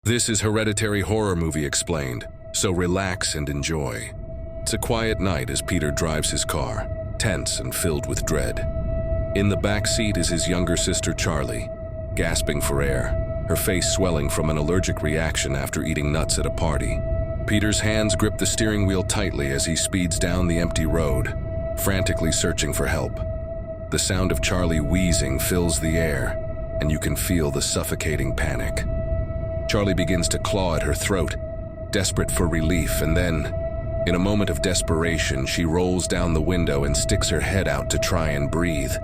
This is Hereditary Horror Movie Explained, so relax and enjoy. It's a quiet night as Peter drives his car, tense and filled with dread. In the back seat is his younger sister Charlie, gasping for air, her face swelling from an allergic reaction after eating nuts at a party. Peter's hands grip the steering wheel tightly as he speeds down the empty road, frantically searching for help. The sound of Charlie wheezing fills the air, and you can feel the suffocating panic. Charlie begins to claw at her throat, desperate for relief, and then, in a moment of desperation, she rolls down the window and sticks her head out to try and breathe.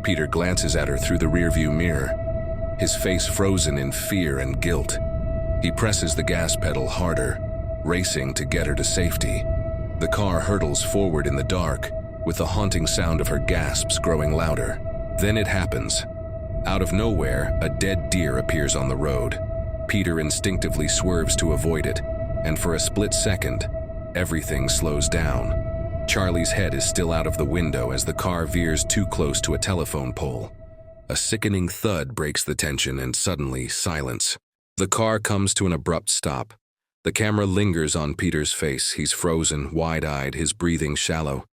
Peter glances at her through the rearview mirror, his face frozen in fear and guilt. He presses the gas pedal harder, racing to get her to safety. The car hurtles forward in the dark, with the haunting sound of her gasps growing louder. Then it happens. Out of nowhere, a dead deer appears on the road. Peter instinctively swerves to avoid it, and for a split second, everything slows down. Charlie's head is still out of the window as the car veers too close to a telephone pole. A sickening thud breaks the tension and suddenly silence. The car comes to an abrupt stop. The camera lingers on Peter's face. He's frozen, wide-eyed, his breathing shallow.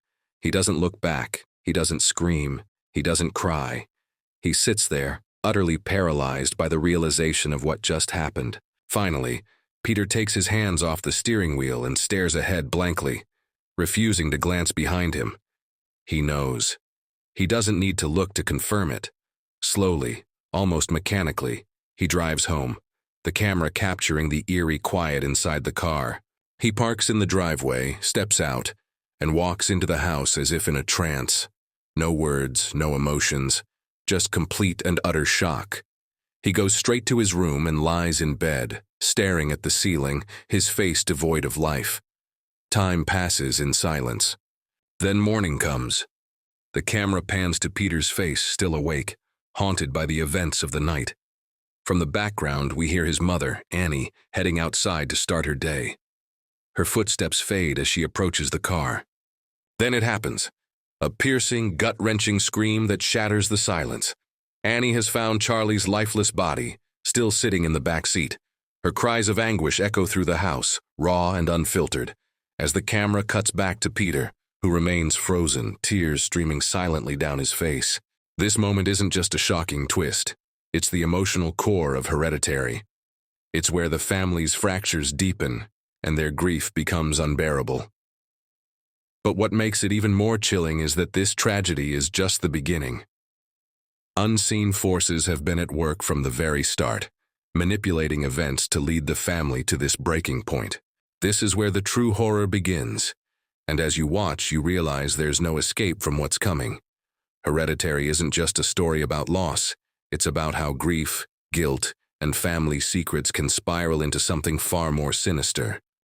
He doesn't look back. He doesn't scream. He doesn't cry. He sits there, utterly paralyzed by the realization of what just happened. Finally, Peter takes his hands off the steering wheel and stares ahead blankly, refusing to glance behind him. He knows. He doesn't need to look to confirm it. Slowly, almost mechanically, he drives home, the camera capturing the eerie quiet inside the car. He parks in the driveway, steps out, and walks into the house as if in a trance. No words, no emotions, just complete and utter shock. He goes straight to his room and lies in bed, staring at the ceiling, his face devoid of life. Time passes in silence. Then morning comes. The camera pans to Peter's face, still awake, haunted by the events of the night. From the background, we hear his mother, Annie, heading outside to start her day. Her footsteps fade as she approaches the car. Then it happens. A piercing, gut-wrenching scream that shatters the silence. Annie has found Charlie's lifeless body, still sitting in the back seat. Her cries of anguish echo through the house, raw and unfiltered, as the camera cuts back to Peter, who remains frozen, tears streaming silently down his face. This moment isn't just a shocking twist. It's the emotional core of Hereditary. It's where the family's fractures deepen and their grief becomes unbearable. But what makes it even more chilling is that this tragedy is just the beginning. Unseen forces have been at work from the very start, manipulating events to lead the family to this breaking point. This is where the true horror begins, and as you watch, you realize there's no escape from what's coming. Hereditary isn't just a story about loss, it's about how grief, guilt, and family secrets can spiral into something far more sinister.